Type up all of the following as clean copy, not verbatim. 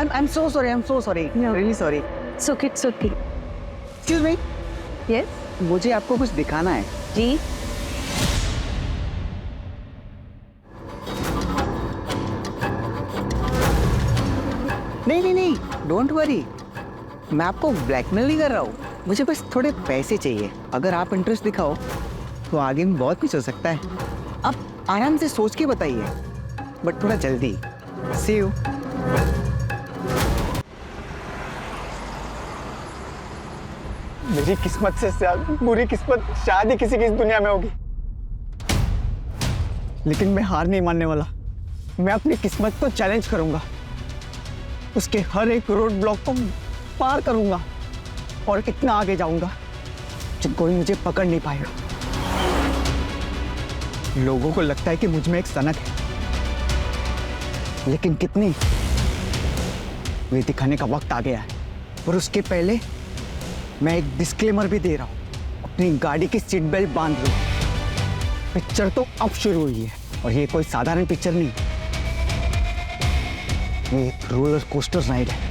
I'm so sorry. I'm so sorry. No. Really sorry. It's okay, it's okay. Excuse me. Yes? मुझे आपको कुछ दिखाना है. जी? नहीं. Don't worry. मैं आपको ब्लैकमेल नहीं कर रहा हूँ. मुझे बस थोड़े पैसे चाहिए. अगर आप इंटरेस्ट दिखाओ तो आगे में बहुत कुछ हो सकता है. आप आराम से सोच के बताइए. बट थोड़ा जल्दी. See you. मेरी किस्मत से ज्यादा बुरी किस्मत शायद ही किसी की इस दुनिया में होगी. लेकिन मैं हार नहीं मानने वाला. मैं अपनी किस्मत को चैलेंज करूंगा. उसके हर एक रोड ब्लॉक को पार करूंगा और इतना आगे जाऊंगा जब कोई मुझे पकड़ नहीं पाएगा. लोगों को लगता है कि मुझ में एक सनक है, लेकिन कितनी वे दिखाने का वक्त आ गया है. और उसके पहले मैं एक डिस्क्लेमर भी दे रहा हूं. अपनी गाड़ी की सीट बेल्ट बांध लो. पिक्चर तो अब शुरू हुई है और ये कोई साधारण पिक्चर नहीं. ये एक रोलर कोस्टर राइड है.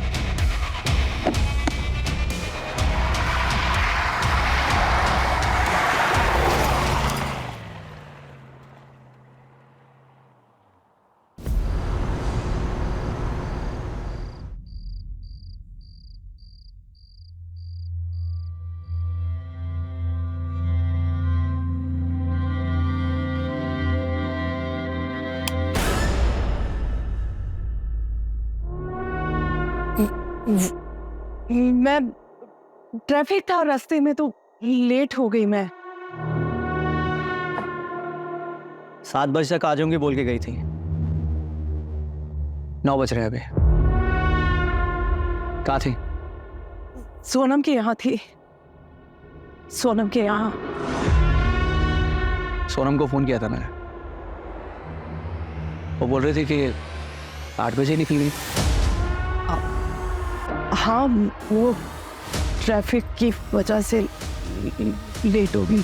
मैं ट्रैफिक था रास्ते में तो लेट हो गई. मैं 7 बजे तक आ जाऊंगी बोल के गई थी. 9 बज रहे हैं अभी. कहाँ थी? सोनम के यहाँ थी. सोनम के यहाँ. सोनम को फोन किया था मैंने. वो बोल रही थी कि 8 बजे निकल गई. हाँ, वो ट्रैफिक की वजह से लेट हो गई.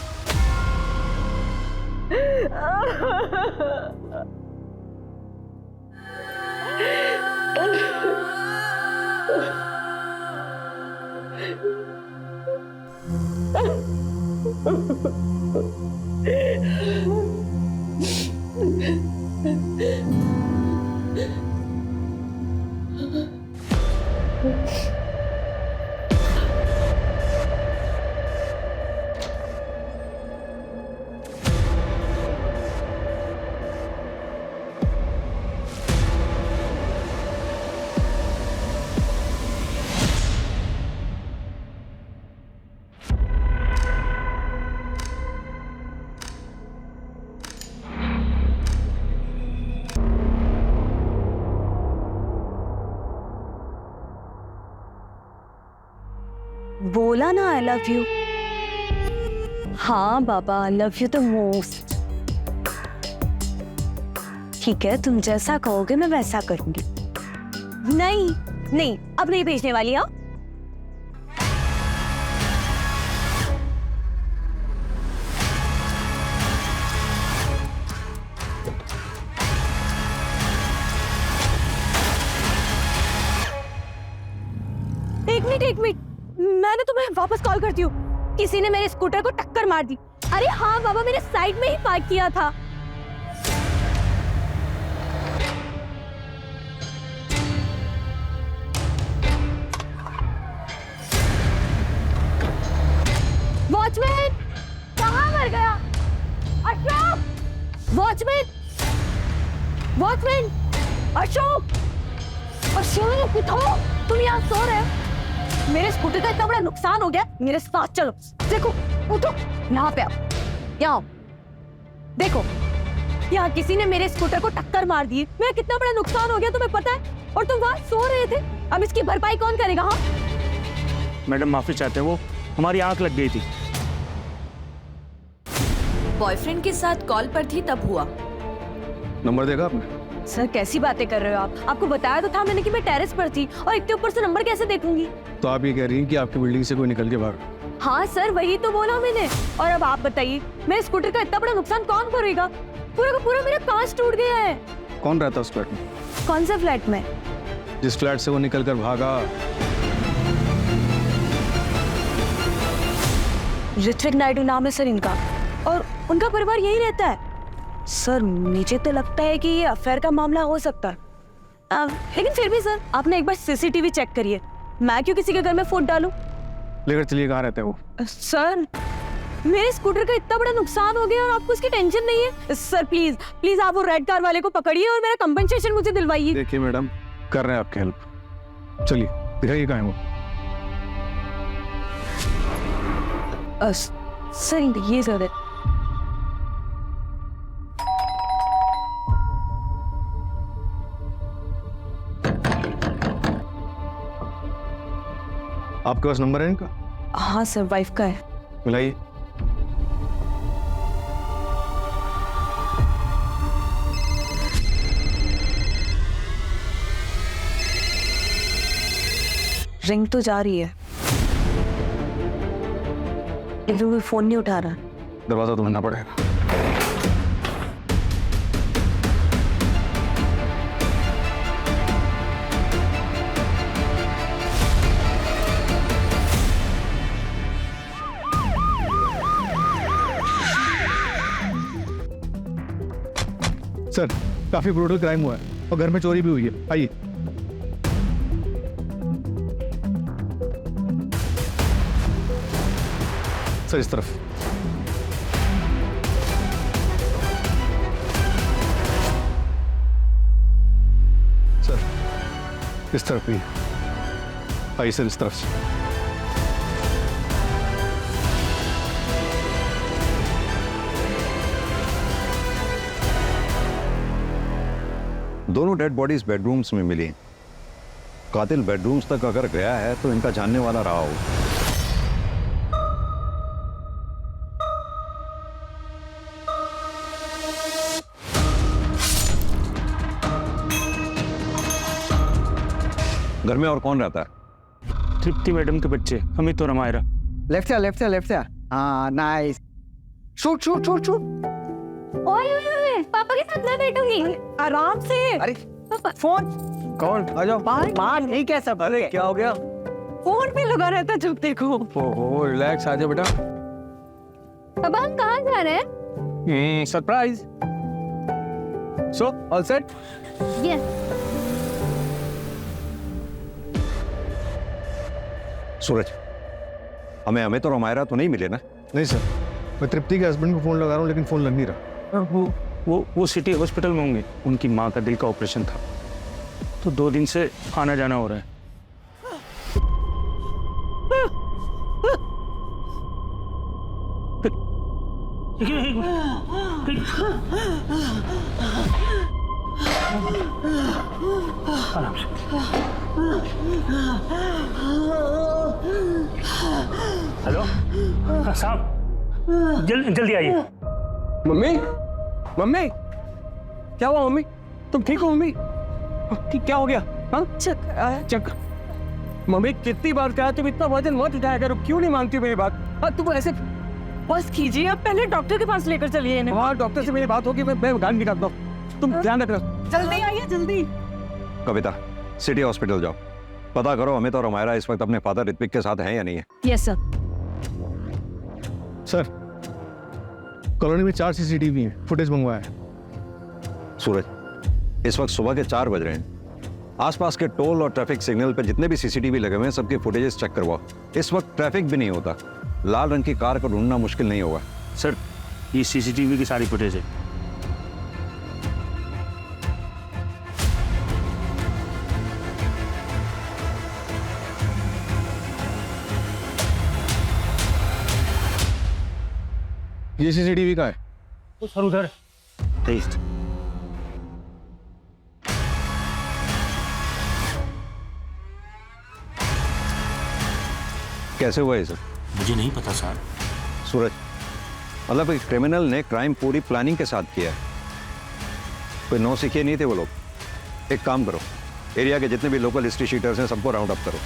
बोला ना आई लव यू. हाँ बाबा, I love you the most. ठीक है, तुम जैसा कहोगे मैं वैसा करूंगी. नहीं, अब नहीं भेजने वाली. हाँ, एक मिनट, मैंने तुम्हें वापस कॉल करती हूँ. किसी ने मेरे स्कूटर को टक्कर मार दी. अरे हाँ बाबा, मैंने साइड में ही पार्क किया था. वॉचमैन, कहाँ मर गया? अशोक, वॉचमैन, अशोक, उठो. तुम यहाँ सो रहे हो? मेरे स्कूटर का इतना बड़ा नुकसान हो गया. मेरे साथ चलो. देखो, उठो. यहाँ पे आओ. यहाँ देखो, यहाँ किसी ने मेरे स्कूटर को टक्कर मार दी. मेरा कितना बड़ा नुकसान हो गया तुम्हें पता है? और तुम वहाँ सो रहे थे. अब इसकी भरपाई कौन करेगा? हाँ मैडम, माफी चाहते हैं, वो हमारी आंख लग गई थी. बॉयफ्रेंड के साथ कॉल पर थी तब हुआ. नंबर देखा आपने? सर, कैसी बातें कर रहे हो आप? आपको बताया तो था मैंने कि मैं टेरेस पर थी और इतने ऊपर से नंबर कैसे देखूंगी? तो आप ये कह रही हैं कि आपकी बिल्डिंग से कोई निकल के भाग? हाँ सर, वही तो बोला मैंने. और अब आप बताइए, मेरे स्कूटर का इतना बड़ा नुकसान कौन करेगा? पूरा का पूरा मेरा कांच टूट गया है. कौन रहता है उस फ्लैट में? कौन सा फ्लैट में? जिस फ्लैट से वो निकलकर भागा। ऋत्विक नायडू नाम है सर इनका, और उनका परिवार यही रहता है। सर मुझे तो लगता है कि ये अफेयर का मामला हो सकता है। लेकिन फिर भी सर आपने एक बार सीसीटीवी चेक करिए। मैं क्यों किसी के घर में फोन डालूं? लेकर चलिए, कहाँ रहते हैं वो? सर मेरे स्कूटर का इतना बड़ा नुकसान हो गया और आपको इसकी टेंशन नहीं है। सर प्लीज प्लीज आप वो रेड कार वाले को पकड़िए और मेरा कंपनसेशन मुझे दिलवाइए। देखिए मैडम, कर रहे हैं आपकी हेल्प। चलिए दिखाइए कहाँ है वो। सर ये सर है। आपके पास नंबर है इनका? हाँ सर, वाइफ का है। मिलाइए। रिंग तो जा रही है लेकिन वो फोन नहीं उठा रहा। दरवाजा तो बंदना पड़ेगा। सर काफी ब्रूटल क्राइम हुआ है और घर में चोरी भी हुई है। आइए। सर इस तरफ। सर इस तरफ भी। आइए सर इस तरफ से। दोनों डेड बॉडीज बेडरूम्स में मिली। कातिल बेडरूम्स तक अगर गया है तो इनका जानने वाला रहा हो। घर में और कौन रहता है? तृप्ति मैडम के बच्चे अमित और अमायरा। लेफ्ट से लेफ्ट से लेफ्ट से। हाँ nice. Shoot shoot shoot shoot. ओए पापा के साथ मैं बैठूंगी। आराम से। अरे पापा फोन कौन? आ जाओ। मार नहीं क्या सब? अरे क्या हो गया? फोन पे लगा रहता जब देखो। ओहो रिलैक्स, आ जाओ बेटा। पापा हम कहाँ जा रहे हैं? Surprise. So all set? Yes. Suraj, हमें अमित और अमायरा तो नहीं मिले ना? नहीं सर, मैं तृप्ति के हस्बैंड को फोन लगा रहा हूँ लेकिन फोन लग नहीं रहा। वो सिटी हॉस्पिटल में होंगे। उनकी माँ का दिल का ऑपरेशन था तो 2 दिन से आना जाना हो रहा है। हेलो साहब, जल्दी आइए। मम्मी, मम्मी, क्या हुआ मम्मी? तुम ठीक हो मम्मी? क्या हो गया? हाँ चक्कर। मम्मी कितनी बार कहा तुम इतना वजन मत उठाया करो, क्यों नहीं मानती मेरी बात? हाँ तुम ऐसे बस कीजिए, आप पहले डॉक्टर के पास लेकर चलिए इन्हें। हाँ डॉक्टर से मेरी बात होगी, मैं गाड़ी निकालता हूँ, तुम ध्यान रखना। जल्दी आइए जल्दी। कविता, सिटी हॉस्पिटल जाओ, पता करो अमित और अमायरा इस वक्त अपने फादर ऋत्विक के साथ हैं या नहीं है। Yes sir. सर कॉलोनी में 4 सीसीटीवी हैं, फुटेज मंगवाया है। सूरज, इस वक्त सुबह के 4 बज रहे हैं। आसपास के टोल और ट्रैफिक सिग्नल पे जितने भी सीसीटीवी लगे हुए हैं सबके फुटेजेस चेक करवाओ। इस वक्त ट्रैफिक भी नहीं होता, लाल रंग की कार को ढूंढना मुश्किल नहीं होगा। सर ये सीसीटीवी की सारी फुटेज है। ये सीसीटीवी का है। तो सर उधर तेईस। कैसे हुआ ये सब? मुझे नहीं पता सर। सूरज, मतलब एक क्रिमिनल ने क्राइम पूरी प्लानिंग के साथ किया है। कोई नौ सीखे नहीं थे वो लोग। एक काम करो, एरिया के जितने भी लोकल हिस्ट्री शीटर्स हैं सबको राउंड अप करो।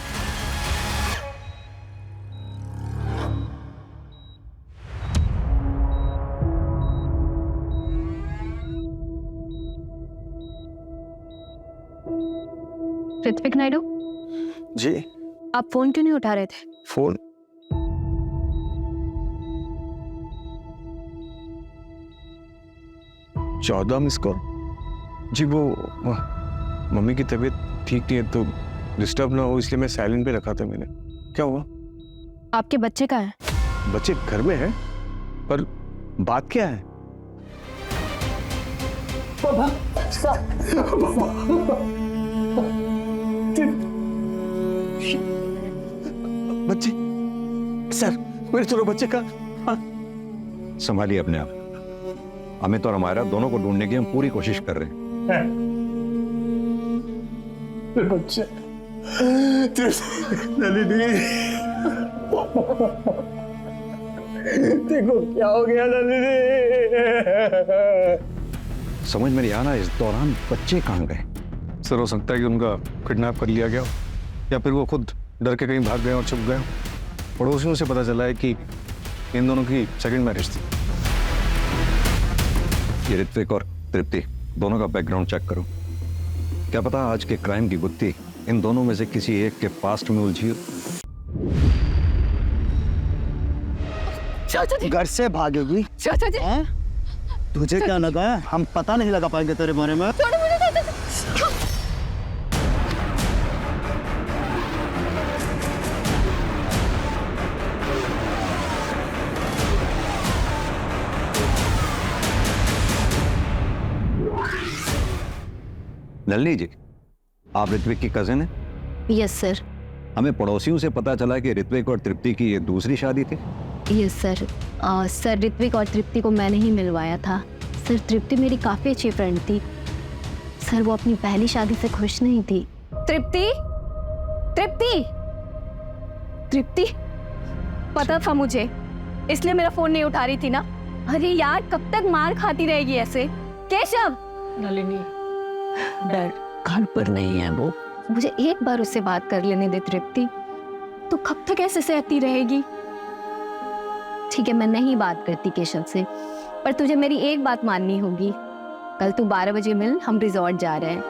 ऋत्विक नायडू, जी आप फोन क्यों नहीं उठा रहे थे? Phone 14 miss call. जी वो मम्मी की तबीयत ठीक नहीं है तो डिस्टर्ब ना हो इसलिए मैं साइलेंट पे रखा था मैंने। क्या हुआ? आपके बच्चे कहाँ हैं? बच्चे घर में हैं, पर बात क्या है? बच्चे सर, मेरे दोनों बच्चे का संभालिए अपने आप। अमित और हमारा दोनों को ढूंढने की हम पूरी कोशिश कर रहे हैं। बच्चे नलिनी, देखो क्या हो गया नलिनी। समझ में नहीं आ रहा इस दौरान बच्चे कहाँ गए। सर हो सकता है कि उनका किडनैप कर लिया गया हो या फिर वो खुद डर के कहीं भाग गए और छुप गए। पड़ोसियों से पता चला है कि इन दोनों की सेकंड मैरिज थी। ये ऋत्विक और तृप्ति दोनों का बैकग्राउंड चेक करो। क्या पता आज के क्राइम की गुत्थी इन दोनों में से किसी एक के पास्ट में उलझी हो। चाचा जी, घर से भागेगी? चाचा जी, हैं? तुझे क्या लगा है हम पता नहीं लगा पाएंगे तेरे बारे में? छोड़ो मुझे चाचा जी। नलिनी जी, आप ऋत्विक की कजिन है? Yes sir. हमें पड़ोसियों से पता चला कि ऋत्विक और तृप्ति की ये दूसरी शादी थी। Yes sir. सर ऋत्विक और तृप्ति को मैंने ही मिलवाया था। सर तृप्ति मेरी काफ़ी अच्छी फ्रेंड थी। सर वो अपनी पहली शादी से खुश नहीं थी। तृप्ति, तृप्ति, तृप्ति, पता था मुझे, इसलिए मेरा फोन नहीं उठा रही थी ना। अरे यार कब तक मार खाती रहेगी ऐसे? केशव, नलिनी, डैड घर पर नहीं है वो। मुझे एक बार उससे बात कर लेने दे तृप्ति। तो कब तक ऐसे सहती रहेगी? ठीक है मैं नहीं बात करती केशव से, पर तुझे मेरी एक बात माननी होगी। कल तू 12 बजे मिल, हम रिजॉर्ट जा रहे हैं।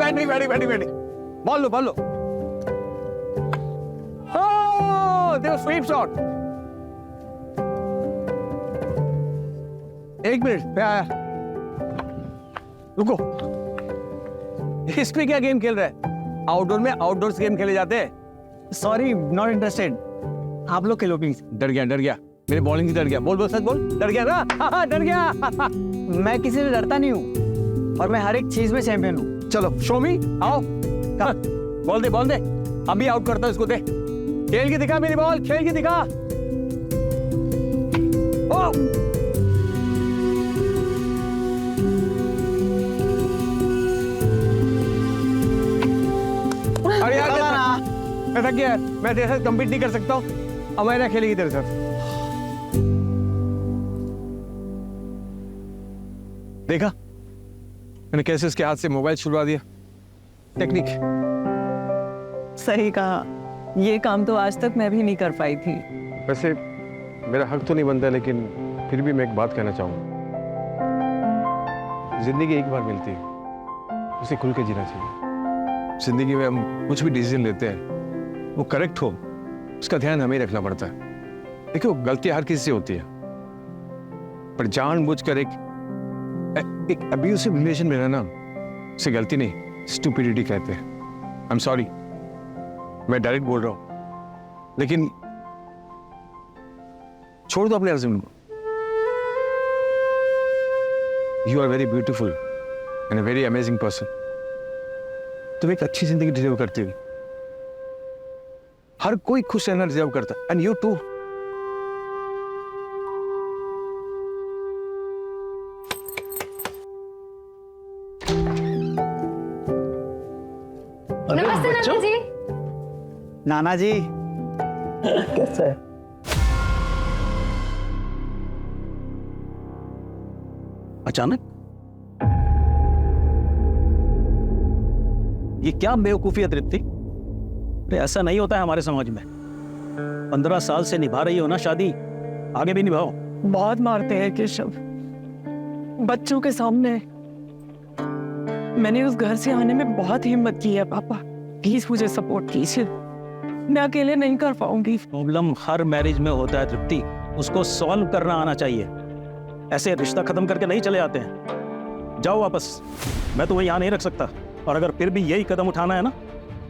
बैठी बोल लो स्वीप शॉट। एक मिनट मैं आया। रुको, इसमें क्या गेम खेल रहा है? आउटडोर में आउटडोर्स गेम खेले जाते हैं। Sorry, not interested. आप लोग खेलो प्लीज। डर गया मेरे बॉलिंग से डर गया। बोल सच बोल, डर गया ना? हाँ, डर गया। मैं किसी से डरता नहीं हूँ और मैं हर एक चीज में चैंपियन हूँ। चलो शो मी, आओ। बोल दे अभी आउट करता हूं इसको। दे, खेल के दिखा मेरी बॉल, खेल के दिखा। ओ! अरे यार मैं थक गया, मैं तेरे साथ कम्पीट नहीं कर सकता हूँ। अमायरा खेलेगी तेरे साथ। देखा मैंने कैसे उसके हाथ से मोबाइल छुड़वा दिया। टेक्निक। सही कहा, ये काम तो आज तक मैं भी नहीं कर पाई थी। वैसे मेरा हक तो नहीं बनता, लेकिन फिर भी मैं एक बात कहना चाहूँगा। जिंदगी एक बार मिलती है, उसे खुल के जीना चाहिए। जिंदगी में हम कुछ भी डिसीजन लेते हैं वो करेक्ट हो, उसका ध्यान हमें ही रखना पड़ता है। देखो गलती हर किसी से होती है, पर जानबूझकर एक अब्यूसिव रिलेशन में रहना उसे गलती नहीं, स्टूपिडिटी कहते हैं। आई एम सॉरी, मैं डायरेक्ट बोल रहा हूं, लेकिन छोड़ दो अपने हस्बैंड को। You are very beautiful and a very amazing person. तुम एक अच्छी जिंदगी डिजर्व करती हो। हर कोई खुश रहना डिजर्व करता है, एंड यू टू। नमस्ते नाना जी। नाना जी कैसा है? अचानक ये क्या बेवकूफी है तृप्ति? अरे ऐसा नहीं होता है हमारे समाज में। 15 साल से निभा रही हो ना शादी, आगे भी निभाओ। बहुत मारते हैं केशव, बच्चों के सामने। मैंने उस घर से आने में बहुत हिम्मत की है पापा, प्लीज मुझे सपोर्ट कीजिए, मैं अकेले नहीं कर पाऊंगी। प्रॉब्लम हर मैरिज में होता है तृप्ति, उसको सॉल्व करना आना चाहिए। ऐसे रिश्ता खत्म करके नहीं चले आते हैं। जाओ वापस, मैं तुम्हें यहाँ नहीं रख सकता, और अगर फिर भी यही कदम उठाना है ना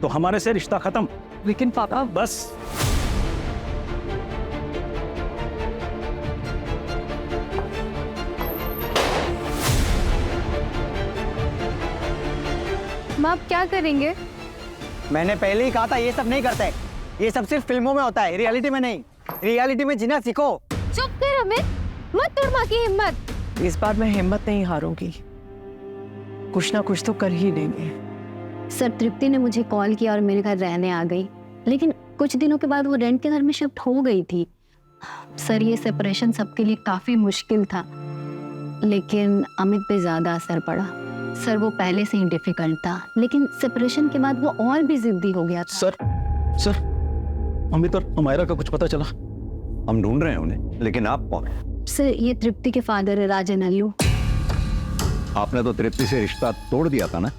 तो हमारे से रिश्ता खत्म। लेकिन पापा बस। माँ आप क्या करेंगे? मैंने पहले ही कहा था ये सब नहीं करते, ये सब सिर्फ फिल्मों में होता है, रियलिटी में नहीं। रियलिटी में जीना सीखो। चुप कर अमित, मत तोड़ माँ की हिम्मत। इस बार मैं हिम्मत नहीं हारूंगी, कुछ ना कुछ तो कर ही लेंगे। सर तृप्ति ने मुझे कॉल किया और मेरे घर रहने आ गई, लेकिन कुछ दिनों के बाद वो रेंट के घर में शिफ्ट हो गई थी। सर ये सेपरेशन सबके लिए काफी मुश्किल था, लेकिन अमित पे ज्यादा असर पड़ा। सर वो पहले से ही डिफिकल्ट था, लेकिन सेपरेशन के बाद वो और भी जिद्दी हो गया था। सर अमित और अमायरा का कुछ पता चला? हम ढूंढ रहे हैं उन्हें, लेकिन आप कौन? सर ये तृप्ति के फादर है, राजन अल्लू। आपने तो तृप्ति से रिश्ता तोड़ दिया था ना?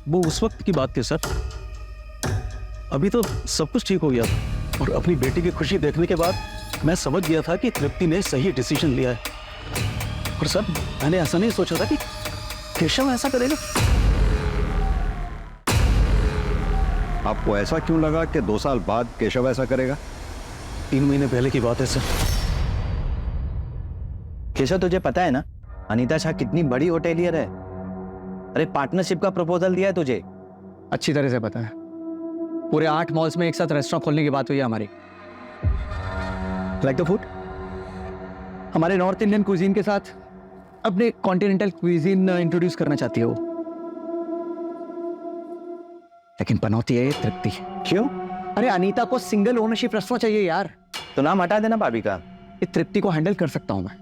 वो उस वक्त की बात थी सर, अभी तो सब कुछ ठीक हो गया था। और अपनी बेटी की खुशी देखने के बाद मैं समझ गया था कि तृप्ति ने सही डिसीजन लिया है। और सर मैंने ऐसा नहीं सोचा था कि केशव ऐसा करेगा। आपको ऐसा क्यों लगा कि 2 साल बाद केशव ऐसा करेगा? 3 महीने पहले की बात है सर। केशव तुझे पता है ना अनीता शाह कितनी बड़ी होटेलियर है? अरे पार्टनरशिप का प्रपोजल दिया है तुझे। अच्छी तरह से पता है, पूरे 8 मॉल्स में एक साथ रेस्टोरेंट खोलने की बात हुई है हमारी। लाइक द फूड, हमारे नॉर्थ इंडियन क्विजीन के साथ अपने कॉन्टिनेंटल क्विजीन इंट्रोड्यूस करना चाहती है वो, लेकिन पनौती है ये तृप्ति। क्यों? अरे अनीता को सिंगल ओनरशिप रेस्टोरेंट चाहिए यार। तो नाम हटा देना भाभी का। ये तृप्ति को हैंडल कर सकता हूं मैं,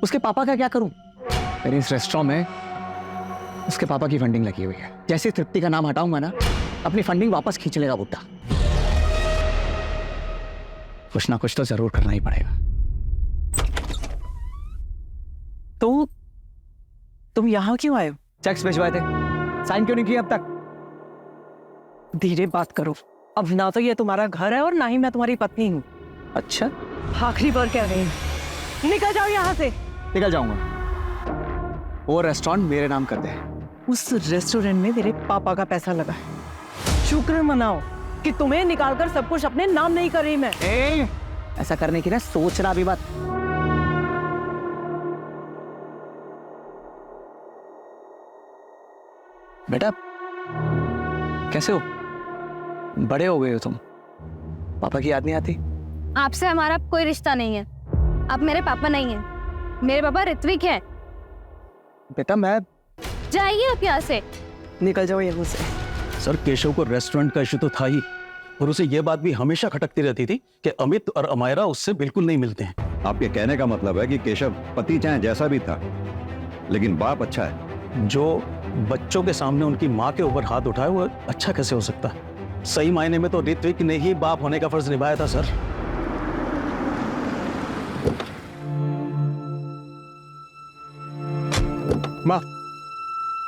उसके पापा का क्या करूं? मेरे इस रेस्टोरेंट में उसके पापा की फंडिंग लगी हुई है, जैसे तृप्ति का नाम हटाऊंगा ना अपनी फंडिंग वापस खींच लेगा बुड्ढा। कुछ ना कुछ तो जरूर करना ही पड़ेगा। तो तुम यहाँ क्यों आए हो? चेक्स भिजवाए थे, साइन क्यों नहीं किया अब तक? धीरे बात करो, अब ना तो ये तुम्हारा घर है और ना ही मैं तुम्हारी पत्नी हूँ। अच्छा, आखिरी बार कह रही हूँ, निकल जाओ यहाँ से। निकल जाऊंगा, वो रेस्टोरेंट मेरे नाम कर दे। उस रेस्टोरेंट में मेरे पापा का पैसा लगा है, शुक्र मनाओ कि तुम्हें निकालकर सब कुछ अपने नाम नहीं कर रही मैं। ऐसा करने की ना सोचना भी मत। बेटा कैसे हो? बड़े हो गए हो तुम, पापा की याद नहीं आती? आपसे हमारा कोई रिश्ता नहीं है, आप मेरे पापा नहीं हैं, मेरे पापा ऋत्विक हैं। बेटा मैं, जाइए आप यहाँ से। निकल जाओ यहाँ से। सर केशव को रेस्टोरेंट का इशू तो था ही, और उसे यह बात भी हमेशा खटकती रहती थी कि अमित और अमायरा उससे बिल्कुल नहीं मिलते हैं। आपके कहने का मतलब है कि केशव पति चाहे जैसा भी था, लेकिन बाप अच्छा है। जो बच्चों के सामने उनकी माँ के ऊपर हाथ उठाए वो अच्छा कैसे हो सकता है? सही मायने में तो ऋत्विक ने ही बाप होने का फर्ज निभाया था सर। माँ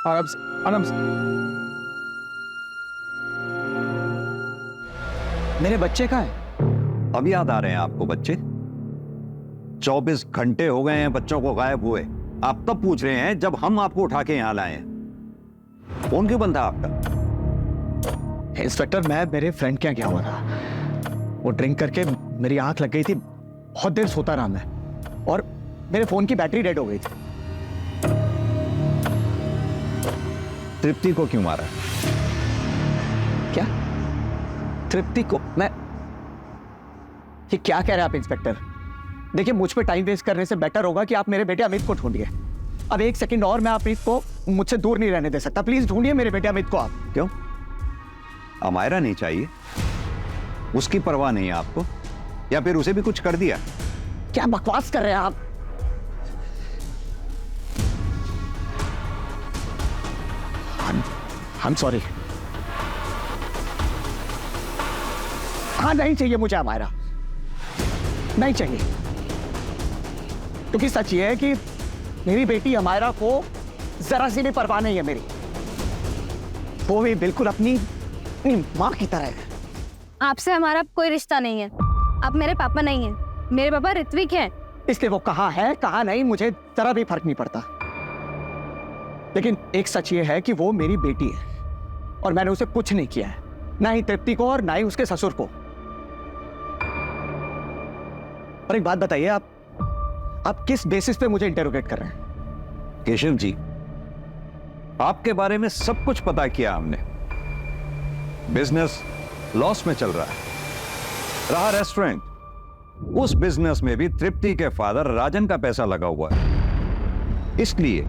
आराम से, आराम से। मेरे बच्चे कहाँ हैं? अब याद आ रहे हैं आपको बच्चे? 24 घंटे हो गए हैं बच्चों को गायब हुए, आप तब पूछ रहे हैं जब हम आपको उठा के यहाँ लाए हैं। फोन क्यों बंद था आपका? इंस्पेक्टर मैं मेरे फ्रेंड के यहाँ गया हुआ था, वो ड्रिंक करके मेरी आंख लग गई थी, बहुत देर सोता रहा मैं, और मेरे फोन की बैटरी डेड हो गई थी। तृप्ति को क्यों मारा? क्या तृप्ति को? मैं ये क्या कह रहे हैं आप इंस्पेक्टर? देखिए मुझ पे टाइम वेस्ट करने से बेटर होगा कि आप मेरे बेटे अमित को ढूंढिए। अब 1 सेकंड और मैं अमित को मुझसे दूर नहीं रहने दे सकता। प्लीज ढूंढिए मेरे बेटे अमित को आप। क्यों? अमायरा नहीं चाहिए? उसकी परवाह नहीं है आपको, या फिर उसे भी कुछ कर दिया? क्या बकवास कर रहे हैं आप? I'm sorry। हाँ नहीं चाहिए मुझे अमायरा, नहीं चाहिए, क्योंकि सच ये है कि मेरी बेटी अमायरा को जरा सी भी परवाह नहीं है मेरी। वो भी बिल्कुल अपनी अपनी माँ की तरह है। आपसे हमारा कोई रिश्ता नहीं है। आप मेरे पापा नहीं हैं। मेरे पापा ऋत्विक हैं। इसलिए वो कहाँ है कहाँ नहीं मुझे जरा भी फर्क नहीं पड़ता, लेकिन एक सच ये है कि वो मेरी बेटी है और मैंने उसे कुछ नहीं किया है, ना ही तृप्ति को और ना ही उसके ससुर को। और एक बात बताइए, आप किस बेसिस पे मुझे इंटेरोगेट कर रहे हैं? केशव जी, आपके बारे में सब कुछ पता किया हमने। बिजनेस लॉस में चल रहा है। रहा रेस्टोरेंट, उस बिजनेस में भी तृप्ति के फादर राजन का पैसा लगा हुआ है, इसलिए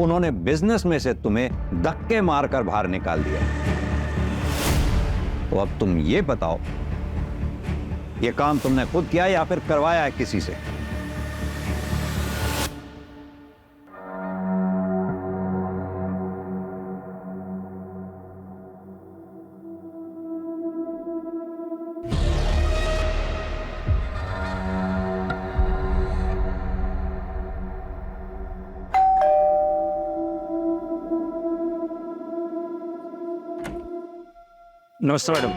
उन्होंने बिजनेस में से तुम्हें धक्के मारकर बाहर निकाल दिया। तो अब तुम ये बताओ, ये काम तुमने खुद किया या फिर करवाया है किसी से? नमस्ते मैडम।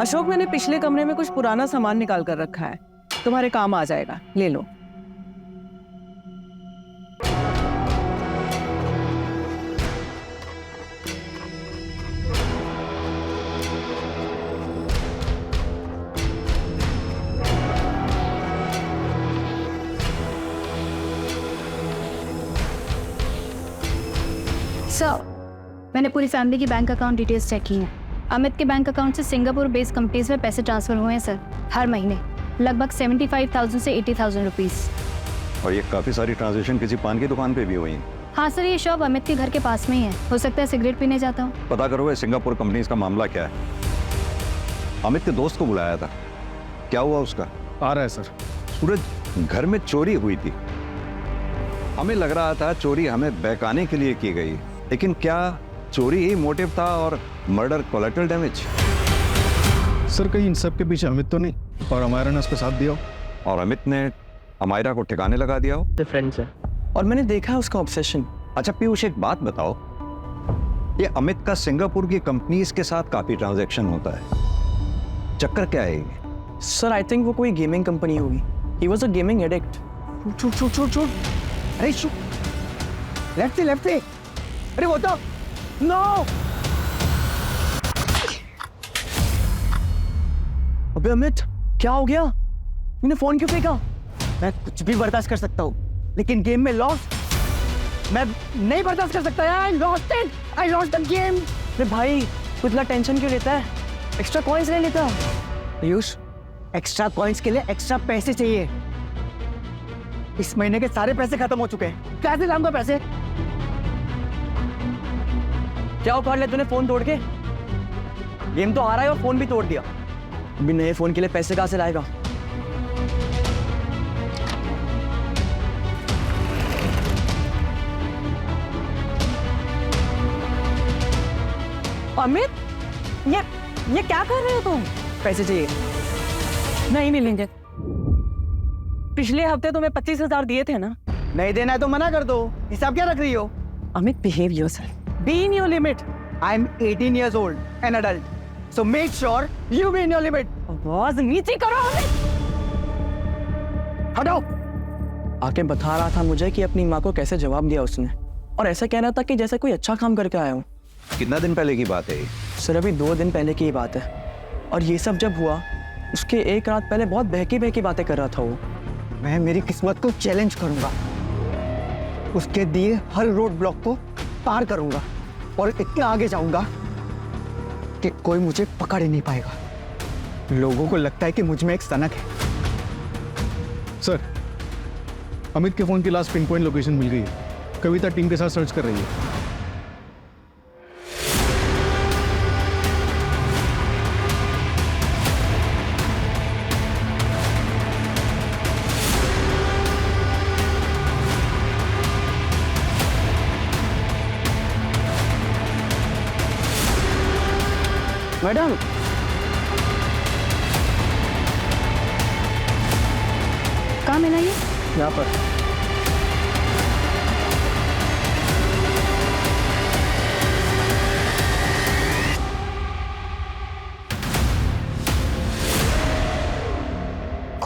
अशोक, मैंने पिछले कमरे में कुछ पुराना सामान निकाल कर रखा है, तुम्हारे काम आ जाएगा, ले लो। सर, मैंने पूरी फैमिली की बैंक अकाउंट डिटेल्स चेक की हैं। अमित के बैंक अकाउंट से सिंगापुर बेस्ड कंपनीज में पैसे ट्रांसफर हुए हैं सर, हर महीने लगभग 75,000 से 80,000 रुपीस। और ये काफी सारी ट्रांजेक्शन किसी पान की दुकान पे भी हुई हैं। हाँ सर, ये शॉप अमित के घर के पास में ही है। हो सकता है सिगरेट पीने जाता हूँ। पता करो ये सिंगापुर कंपनीज का मामला क्या है। अमित के दोस्त को बुलाया था, क्या हुआ उसका? आ रहा है सर। सूरज, घर में चोरी हुई थी। हमें लग रहा था चोरी हमें बहकाने के लिए की गई, लेकिन क्या चोरी ही मोटिव था और मर्डर कोलैटरल डैमेज? सर कहीं इन सब के पीछे अमित तो नहीं और अमायरा ने उसका साथ दिया हो? और अमित ने अमायरा को ठिकाने लगा दिया हो? फ्रेंड्स है और मैंने देखा है उसका ऑब्सेशन। अच्छा पीयूष, एक बात बताओ, ये अमित का सिंगापुर की कंपनीज के साथ काफी ट्रांजैक्शन होता है, चक्कर क्या है ये? सर आई थिंक वो कोई गेमिंग कंपनी होगी। He was a gaming addict. छूट। अरे शू, लेफ्ट से। अरे वो तो नो। अबे अमित, क्या हो गया? तूने फोन क्यों फेंका? मैं कुछ भी बर्दाश्त कर सकता हूँ, लेकिन गेम में लॉस मैं नहीं बर्दाश्त कर सकता यार। I lost the game. अरे भाई, तू इतना टेंशन क्यों लेता है? एक्स्ट्रा कॉइंस ले लेता। पीयूष, एक्स्ट्रा कॉइंस के लिए एक्स्ट्रा पैसे चाहिए। इस महीने के सारे पैसे खत्म हो चुके हैं, कैसे लाऊंगा पैसे? क्या उखाड़ लिया तूने फोन तोड़ के? गेम तो आ रहा है और फोन भी तोड़ दिया। अभी नए फोन के लिए पैसे कहां से लाएगा? अमित, ये क्या कर रहे हो तुम? पैसे चाहिए। नहीं मिलेंगे। पिछले हफ्ते तुम्हें 25,000 दिए थे ना? नहीं देना है तो मना कर दो। हिसाब क्या रख रही हो? Amit, behave yourself. Be in your limit. I'm 18 years old, an adult. So make sure you be in your limit. आवाज नीचे करो अमित। हटाओ। आके बता रहा था मुझे कि अपनी माँ को कैसे जवाब दिया उसने, और ऐसा कह रहा था कि जैसे कोई अच्छा काम करके आया हूँ। कितना दिन पहले की बात है ये? सर अभी 2 दिन पहले की ही बात है। और ये सब जब हुआ उसके एक रात पहले बहुत बहकी बातें कर रहा था वो। मैं मेरी किस्मत को चैलेंज करूंगा, उसके दिए हर रोड ब्लॉक को पार करूंगा और इतना आगे जाऊंगा कि कोई मुझे पकड़ ही नहीं पाएगा। लोगों को लगता है कि मुझ में एक सनक है। सर, अमित के फोन की लास्ट पिन पॉइंट लोकेशन मिल गई है। कविता टीम के साथ सर्च कर रही है। मैडम, कहाँ मिला ये? यहाँ पर।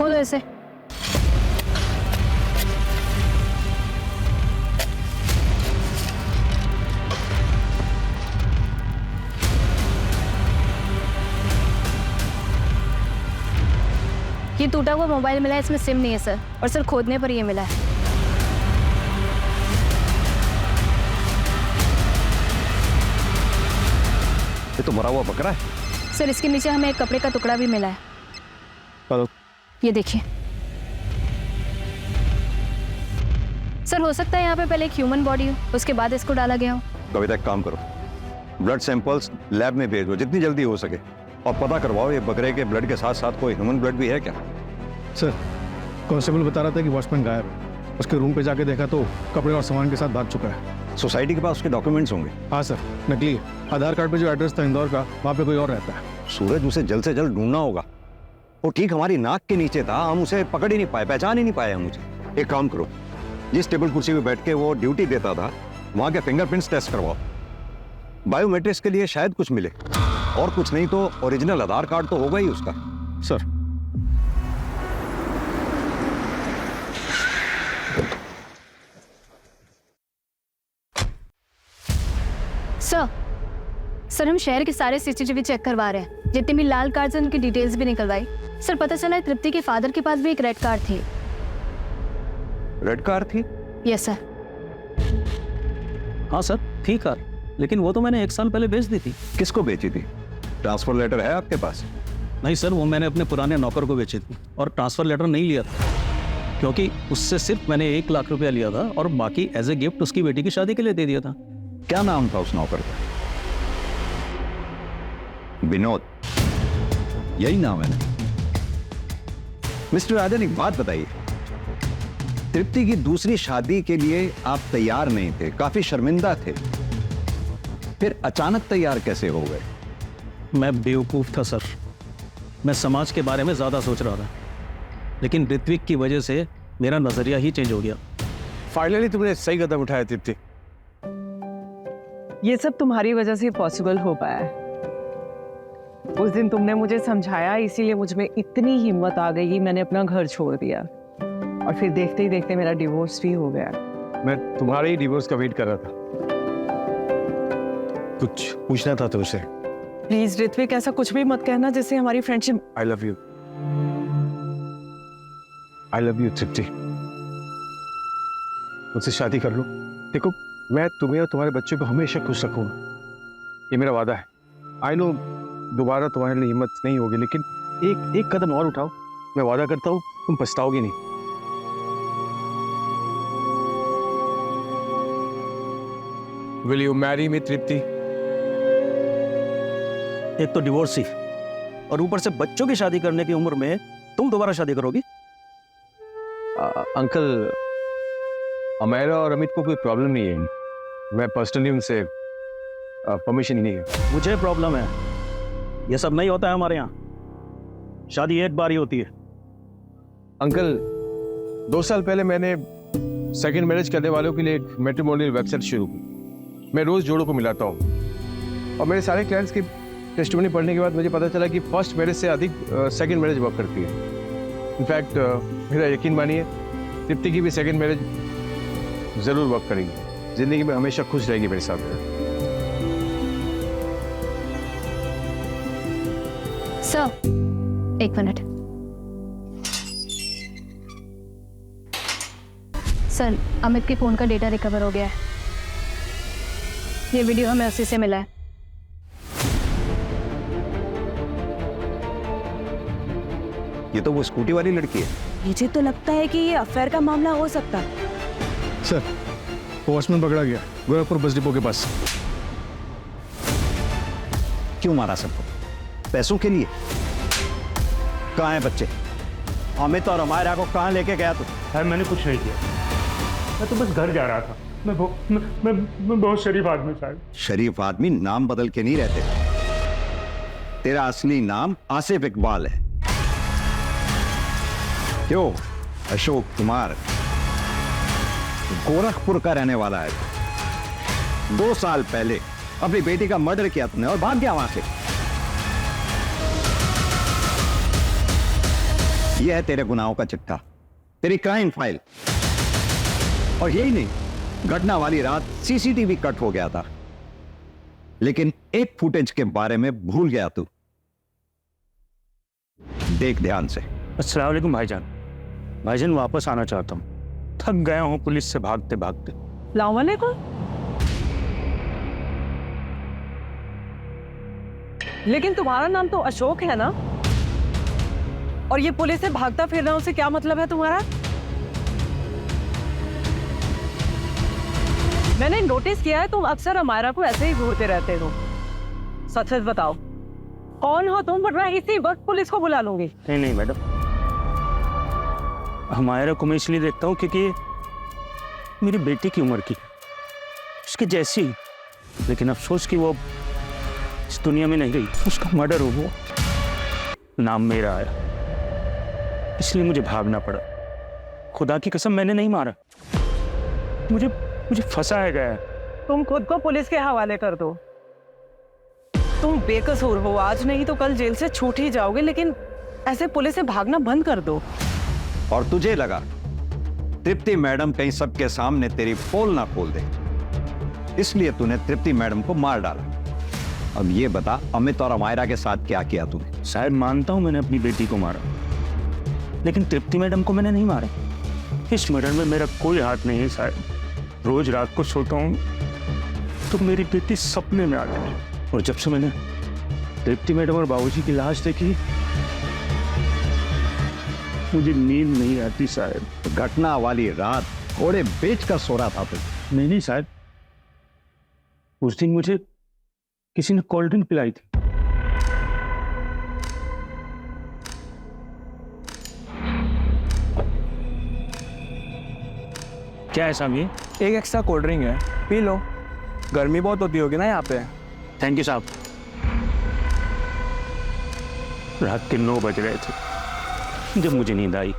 खोलो इसे। ये टूटा हुआ मोबाइल मिला है, इसमें सिम नहीं है सर, और सर खोदने पर ये मिला है। ये तो मरा हुआ बकरा है। सर इसके नीचे हमें एक कपड़े का टुकड़ा भी मिला है। हेलो। ये देखिए सर, हो सकता है यहाँ पे पहले एक ह्यूमन बॉडी हो, उसके बाद इसको डाला गया हो। कविता एक काम करो, ब्लड सैंपल्स लैब में भेजो जितनी जल्दी हो सके, और पता करवाओ ये बकरे के ब्लड के साथ साथ कोई ह्यूमन ब्लड भी है क्या। सर कांस्टेबल बता रहा था कि वॉचमैन गायब है। उसके रूम पे जाके देखा तो कपड़े और सामान के साथ भाग चुका है। सोसाइटी के पास उसके डॉक्यूमेंट्स होंगे। हाँ सर, नकली है। आधार कार्ड पे जो एड्रेस था इंदौर का, वहाँ पे कोई और रहता है। सूरज, उसे जल्द से जल्द ढूंढना होगा। वो ठीक हमारी नाक के नीचे था, हम उसे पकड़ ही नहीं पाए, पहचान ही नहीं पाए हम उसे। एक काम करो, जिस टेबल कुर्सी पे बैठ के वो ड्यूटी देता था वहाँ के फिंगरप्रिंट्स टेस्ट करवाओ। बायोमेट्रिक्स के लिए शायद कुछ मिले, और कुछ नहीं तो ओरिजिनल आधार कार्ड तो होगा ही उसका। सर सर हम शहर के सारे सीसीटीवी चेक करवा रहे हैं, जितने भी लाल कार्ड हैं उनकी डिटेल्स भी निकलवाई। सर पता चला है तृप्ति के फादर के पास भी एक रेड कार थी। रेड कार थी? Yes sir. हाँ सर, थी कार, लेकिन वो तो मैंने 1 साल पहले बेच दी थी। किसको बेची थी? ट्रांसफर लेटर है आपके पास? नहीं सर, वो मैंने अपने पुराने नौकर को बेची थी, और ट्रांसफर लेटर नहीं लिया था, क्योंकि उससे सिर्फ मैंने 1 लाख रुपया लिया था, और बाकी एज ए गिफ्ट उसकी बेटी की शादी के लिए दे दिया था। क्या नाम था उस नौकर का? विनोद, यही नाम है ना? मिस्टर राजन, एक बात बताइए, तृप्ति की दूसरी शादी के लिए आप तैयार नहीं थे, काफी शर्मिंदा थे, फिर अचानक तैयार कैसे हो गए? मैं बेवकूफ था सर, मैं समाज के बारे में ज्यादा सोच रहा था, लेकिन ऋत्विक की वजह से मेरा नजरिया ही चेंज हो गया। फाइनली तुमने सही कदम उठाया तृप्ति। ये सब तुम्हारी वजह से पॉसिबल हो पाया है। उस दिन तुमने मुझे समझाया, इसीलिए मुझ में इतनी हिम्मत आ गई कि मैंने अपना घर छोड़ दिया, और फिर देखते ही देखते मेरा डिवोर्स भी हो गया। मैं तुम्हारे ही डिवोर्स का वेट कर रहा था। कुछ पूछना था तुमसे। प्लीज ऋत्विक, ऐसा कुछ भी मत कहना जिससे हमारी friendship. I love you. I love you Tripti. मुझसे शादी कर लो। देखो, मैं तुम्हें और तुम्हारे बच्चों को हमेशा खुश रखूंगा, ये मेरा वादा है। आई नो दोबारा तुम्हारे लिए हिम्मत नहीं होगी, लेकिन एक कदम और उठाओ, मैं वादा करता हूँ तुम पछताओगे नहीं। Will you marry me, तृप्ति? एक तो डिवोर्स ही, और ऊपर से बच्चों की शादी करने की उम्र में तुम दोबारा शादी करोगी? अंकल, अमेरा और अमित को कोई प्रॉब्लम नहीं है। मैं पर्सनली उनसे परमिशन ही नहीं है। मुझे प्रॉब्लम है। ये सब नहीं होता है हमारे यहाँ, शादी एक बार ही होती है। अंकल, 2 साल पहले मैंने सेकंड मैरिज करने वालों के लिए एक मैट्रिमोनियल वेबसाइट शुरू की। मैं रोज जोड़ों को मिलाता हूँ, और मेरे सारे क्लाइंट्स की टेस्टिमनी पढ़ने के बाद मुझे पता चला कि फर्स्ट मैरिज से अधिक सेकंड मैरिज वर्क करती है। इनफैक्ट मेरा यकीन मानिए, तृप्ति की भी सेकंड मैरिज जरूर वर्क करेगी, जिंदगी में हमेशा खुश रहेगी मेरे साथ। Sir 1 minute. सर अमित के फोन का डेटा रिकवर हो गया है। ये वीडियो हमें उसी से मिला है। ये तो वो स्कूटी वाली लड़की है। मुझे तो लगता है कि ये अफेयर का मामला हो सकता है। सर वॉचमैन पकड़ा गया गोरखपुर बस डिपो के पास। क्यों मारा सबको? पैसों के लिए? कहाँ हैं बच्चे? अमित और अमायरा को कहाँ लेके गया तू? सर मैंने कुछ नहीं किया, मैं तो बस घर जा रहा था। मैं बहुत शरीफ आदमी साहब। शरीफ आदमी नाम बदल के नहीं रहते। तेरा असली नाम आसिफ इकबाल है। क्यों? अशोक कुमार गोरखपुर का रहने वाला है। 2 साल पहले अपनी बेटी का मर्डर किया तुमने और भाग गया वहां से। यह है तेरे गुनाहों का चिट्ठा, तेरी क्राइम फाइल। और यही नहीं, घटना वाली रात सीसीटीवी कट हो गया था, लेकिन एक फुटेज के बारे में भूल गया तू। देख ध्यान से। अस्सलाम वालेकुम भाईजान। भाईजान वापस आना चाहता हूँ, थक गया हूँ पुलिस से भागते भागते। सलाम वालेकुम। लेकिन तुम्हारा नाम तो अशोक है ना? और ये पुलिस से भागता फिरना, उसे क्या मतलब है तुम्हारा? मैंने नोटिस किया है तुम अक्सर अमायरा को ऐसे ही घूरते रहते हो। सच सच बताओ, कौन हो तुम, वरना इसी वक्त पुलिस को बुला लूंगी। नहीं नहीं मैडम, अमायरा को मैं इसलिए देखता हूँ क्योंकि मेरी बेटी की उम्र की, उसके जैसी। लेकिन अफसोस कि वो इस दुनिया में नहीं रही, उसका मर्डर हो गया, नाम मेरा आया, इसलिए मुझे भागना पड़ा। खुदा की कसम मैंने नहीं मारा, मुझे फंसाया गया है। तुम खुद को पुलिस के हवाले कर दो। तुम बेकसूर हो, आज नहीं तो कल जेल से छूट ही जाओगे, लेकिन ऐसे पुलिस से भागना बंद कर दो। और तुझे लगा तृप्ति मैडम कहीं सबके सामने तेरी पोल ना खोल दे, इसलिए तूने तृप्ति मैडम को मार डाला। अब ये बता, अमित और अमायरा के साथ क्या किया तूने? शायद मानता हूं मैंने अपनी बेटी को मारा, लेकिन तृप्ति मैडम को मैंने नहीं मारा। इस मर्डर में मेरा कोई हाथ नहीं है साहब। रोज रात को सोता हूं तो मेरी बेटी सपने में आती है, और जब से मैंने तृप्ति मैडम और बाबूजी की लाश देखी, मुझे नींद नहीं आती साहब। घटना वाली रात घोड़े बेच कर सो रहा था तू? नहीं साहब, उस दिन मुझे किसी ने कोल्ड ड्रिंक पिलाई थी। क्या है साहब ये? एक एक्स्ट्रा कोल्ड ड्रिंक है, पी लो। गर्मी बहुत होती होगी ना यहाँ पे। थैंक यू साहब। रात के 9 बज रहे थे जब मुझे नींद आई।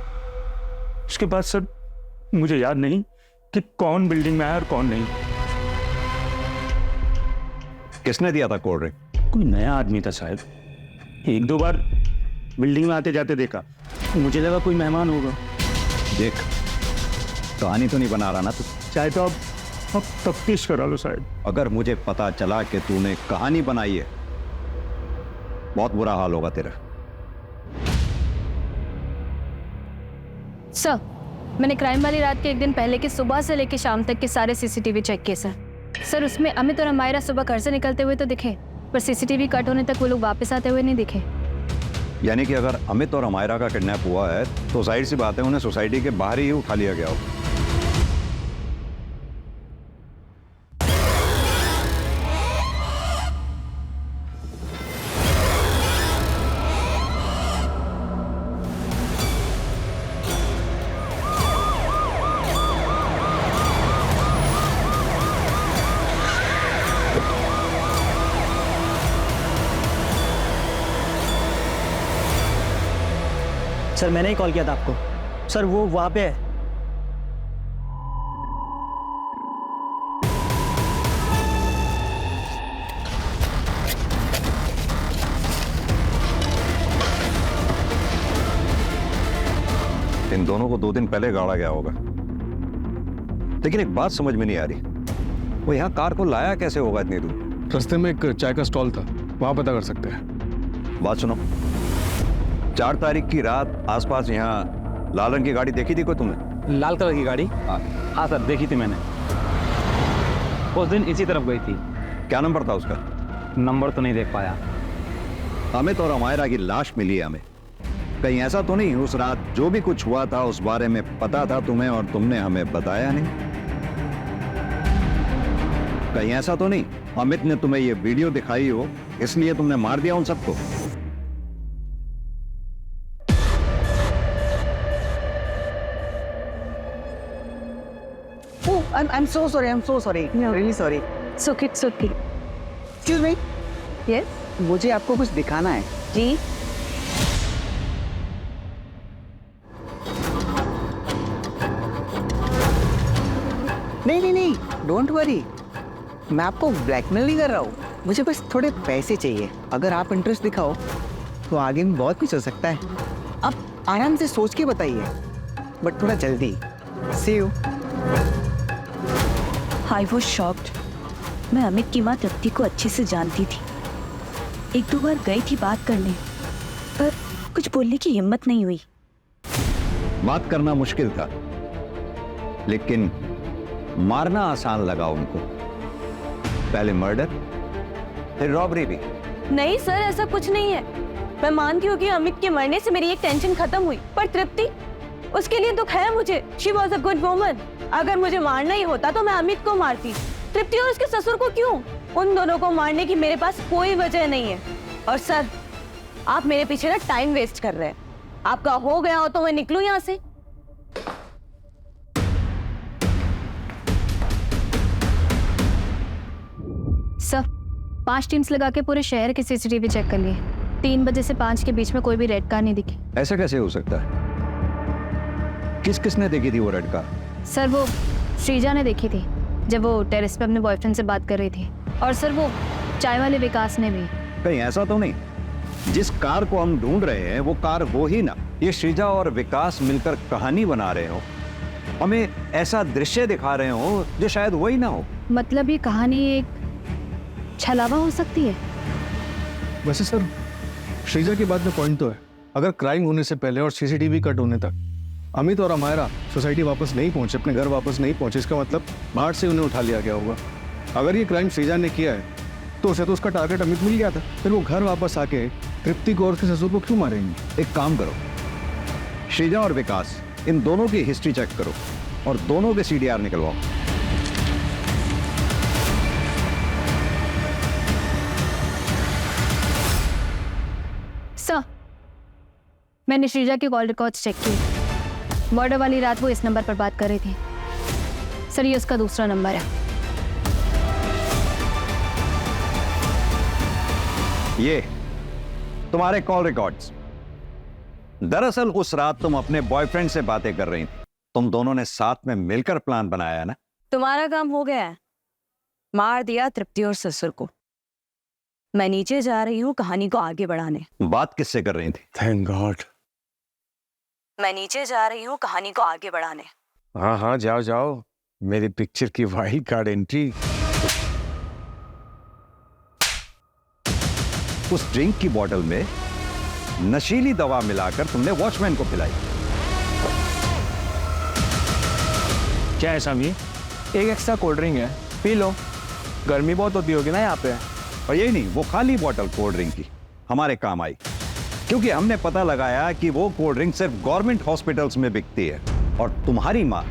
उसके बाद सर मुझे याद नहीं कि कौन बिल्डिंग में आया और कौन नहीं। किसने दिया था कोल्ड ड्रिंक? कोई नया आदमी था साहब, 1-2 बार बिल्डिंग में आते जाते देखा, मुझे लगा कोई मेहमान होगा। देख, कहानी तो नहीं बना रहा ना तू? चाहे तो अब तफ्तीश करा लो साहब। अगर मुझे पता चला कि तूने कहानी बनाई है, बहुत बुरा हाल होगा तेरा। सर, मैंने क्राइम वाली रात के एक दिन पहले के सुबह से लेकर शाम तक के सारे सीसीटीवी चेक किए सर। सर, उसमें अमित और अमायरा सुबह घर से निकलते हुए तो दिखे, पर सीसीटीवी कट होने तक वो लोग वापस आते हुए नहीं दिखे। यानी कि अगर अमित और अमायरा का किडनैप हुआ है तो जाहिर सी बात है उन्हें सोसाइटी के बाहर ही उठा लिया गया हो। सर, मैंने ही कॉल किया था आपको। सर, वो वहां पे है। इन दोनों को 2 दिन पहले गाड़ा गया होगा, लेकिन एक बात समझ में नहीं आ रही, वो यहाँ कार को लाया कैसे होगा इतनी दूर? रास्ते में एक चाय का स्टॉल था, वहां पता कर सकते हैं। बात सुनो, 4 तारीख की रात आसपास यहाँ लाल रंग की गाड़ी देखी थी कोई तुमने? लाल कलर की गाड़ी? हाँ सर, देखी थी मैंने। उस दिन इसी तरफ गई थी। क्या नंबर था उसका? नंबर तो नहीं देख पाया। अमित और अमायरा की लाश मिली है हमें। कहीं ऐसा तो नहीं उस रात जो भी कुछ हुआ था उस बारे में पता था तुम्हें और तुमने हमें बताया नहीं? कहीं ऐसा तो नहीं अमित ने तुम्हें ये वीडियो दिखाई हो इसलिए तुमने मार दिया उन सबको? I'm so sorry. I'm so sorry. Really sorry. सुखी सुखी। Excuse me. यस मुझे आपको कुछ दिखाना है। जी। नहीं, डोंट वरी। मैं आपको ब्लैकमेल नहीं कर रहा हूँ, मुझे बस थोड़े पैसे चाहिए। अगर आप इंटरेस्ट दिखाओ तो आगे में बहुत कुछ हो सकता है। अब आराम से सोच के बताइए, बट थोड़ा जल्दी। सी यू। I was shocked. मैं अमित की माँ तृप्ति को अच्छे से जानती थी। एक दो बार गई थी बात करने, पर कुछ बोलने की हिम्मत नहीं हुई। बात करना मुश्किल था, लेकिन मारना आसान लगा उनको। पहले मर्डर, फिर रॉबरी भी। नहीं सर, ऐसा कुछ नहीं है। मैं मानती हूँ कि अमित के मरने से मेरी एक टेंशन खत्म हुई, पर तृप्ति, उसके लिए दुख है मुझे। She was a good woman. अगर मुझे मारना ही होता तो मैं अमित को मारती। तृप्ति और उसके ससुर को क्यों? उन दोनों को मारने की मेरे पास कोई वजह नहीं है। और सर, आप मेरे पीछे ना टाइम वेस्ट कर रहे हैं। आपका हो गया हो तो मैं निकलूं यहाँ से। सर, 5 टीम्स लगा के पूरे शहर के सीसीटीवी चेक कर लिए। 3 बजे से 5 के बीच में कोई भी रेड कार नहीं दिखी। ऐसा कैसे हो सकता है? किसने देखी थी वो रेड कार? सर, वो श्रीजा ने देखी थी जब वो टेरेस पे अपने बॉयफ्रेंड से बात कर रही थी। और सर, वो चाय वाले विकास ने भी। कहीं ऐसा तो नहीं जिस कार को हम ढूंढ रहे हैं वो कार वो ही ना, ये श्रीजा और विकास मिलकर कहानी बना रहे हो, हमें ऐसा दृश्य दिखा रहे हो जो शायद वही ना हो? मतलब ये कहानी एक छलावा हो सकती है। वैसे सर, श्रीजा की बात में पॉइंट तो है। अगर क्राइम होने से पहले और सीसीटीवी कट होने तक अमित और अमायरा सोसाइटी वापस नहीं पहुंचे, अपने घर वापस नहीं पहुंचे, इसका मतलब बाहर से उन्हें उठा लिया गया होगा। अगर ये क्राइम श्रीजा ने किया है तो उसे तो उसका टारगेट अमित मिल गया था। फिर वो घर वापस आके तृप्ति को और उसके ससुर को क्यों मारेंगे? एक काम करो, श्रीजा और विकास, इन दोनों की हिस्ट्री चेक करो और दोनों के सीडीआर निकलवाओ। सर, मैंने श्रीजा के कॉल रिकॉर्ड्स चेक किए। मर्डर वाली रात वो इस नंबर पर बात कर रही थी। सर, ये उसका दूसरा नंबर है। ये तुम्हारे कॉल रिकॉर्ड्स। दरअसल उस रात तुम अपने बॉयफ्रेंड से बातें कर रही थी। तुम दोनों ने साथ में मिलकर प्लान बनाया ना? तुम्हारा काम हो गया है। मार दिया तृप्ति और ससुर को। मैं नीचे जा रही हूँ कहानी को आगे बढ़ाने। बात किससे कर रही थी? Thank God. मैं नीचे जा रही हूँ कहानी को आगे बढ़ाने। हाँ हाँ, जाओ जाओ। मेरी पिक्चर की वाइल्ड कार्ड एंट्री। उस ड्रिंक की बोतल में नशीली दवा मिलाकर तुमने वॉचमैन को पिलाई। क्या है सामी? एक एक्स्ट्रा कोल्ड ड्रिंक है, पी लो। गर्मी बहुत होती होगी ना यहाँ पे। और यही नहीं, वो खाली बोतल कोल्ड ड्रिंक की हमारे काम आई, क्योंकि हमने पता लगाया कि वो कोल्ड ड्रिंक सिर्फ गवर्नमेंट हॉस्पिटल्स में बिकती है और तुम्हारी माँ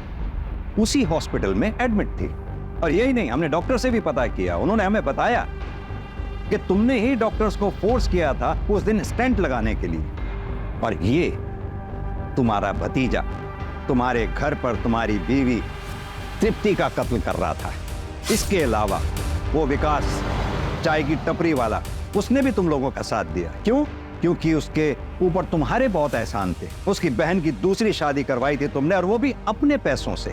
उसी हॉस्पिटल में एडमिट थी। और यही नहीं, हमने डॉक्टर से भी पता किया। उन्होंने हमें बताया कि तुमने ही डॉक्टर्स को फोर्स किया था उस दिन स्टेंट लगाने के लिए। और ये तुम्हारा भतीजा तुम्हारे घर पर तुम्हारी बीवी तृप्ति का कत्ल कर रहा था। इसके अलावा वो विकास, चाय की टपरी वाला, उसने भी तुम लोगों का साथ दिया। क्यों? क्योंकि उसके ऊपर तुम्हारे बहुत एहसान थे। उसकी बहन की दूसरी शादी करवाई थी तुमने, और वो भी अपने पैसों से।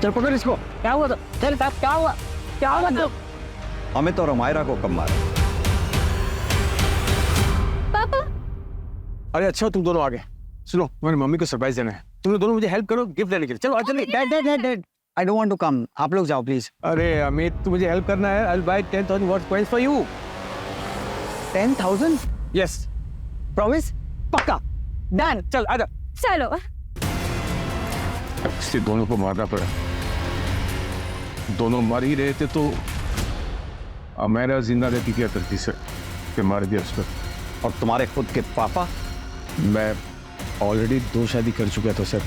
चल पकड़ इसको। क्या हुआ? चल साहब, क्या हुआ? क्या हुआ? अमित और अमायरा को कब मारा? पापा, अरे अच्छा, तुम दोनों आ गए। सुनो, तुम्हारी मम्मी को सरप्राइज देना है। तुम दोनों मुझे हेल्प करो गिफ्ट देने के लिए। चलो आ चलिए। Dad, I don't want to come. आप लोग जाओ प्लीज। अरे अमित, तू मुझे हेल्प करना है। I will buy 10,000 what coins for you. 10,000? Yes, promise? पक्का? डन। चल आजा। चलो। इससे दोनों को मारना पड़ा। दोनों मर ही रहे थे तो अमेरा जिंदा रहती क्या करती सर, कि मार दिया उसको। और तुम्हारे खुद के पापा? मैं ऑलरेडी 2 शादी कर चुका था सर।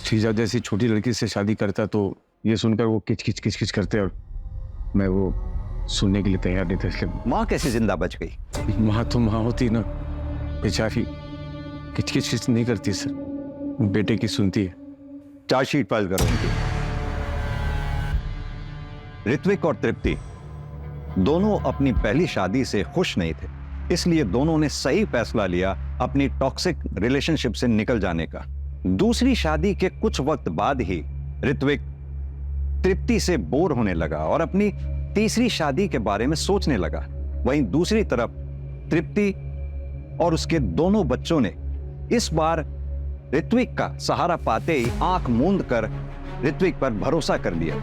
श्रीजा जैसी छोटी लड़की से शादी करता तो ये सुनकर वो किच करते, और मैं वो सुनने के लिए तैयार नहीं था। इसलिए माँ कैसे जिंदा बच गई? माँ तो माँ होती ना, बेचारी किच नहीं करती सर, बेटे की सुनती है। चार्जशीट फाइल करो उनकी। ऋत्विक और तृप्ति दोनों अपनी पहली शादी से खुश नहीं थे, इसलिए दोनों ने सही फैसला लिया अपनी टॉक्सिक रिलेशनशिप से निकल जाने का। दूसरी शादी के कुछ वक्त बाद ही ऋत्विक तृप्ति से बोर होने लगा और अपनी तीसरी शादी के बारे में सोचने लगा। वहीं दूसरी तरफ तृप्ति और उसके दोनों बच्चों ने इस बार ऋत्विक का सहारा पाते ही आंख मूंद कर ऋत्विक पर भरोसा कर लिया।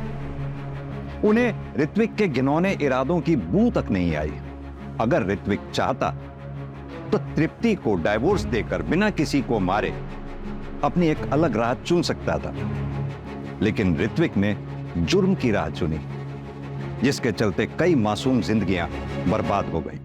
उन्हें ऋत्विक के घिनौने इरादों की बू तक नहीं आई। अगर ऋत्विक चाहता तो तृप्ति को डाइवोर्स देकर बिना किसी को मारे अपनी एक अलग राह चुन सकता था, लेकिन ऋत्विक ने जुर्म की राह चुनी, जिसके चलते कई मासूम जिंदगियां बर्बाद हो गई।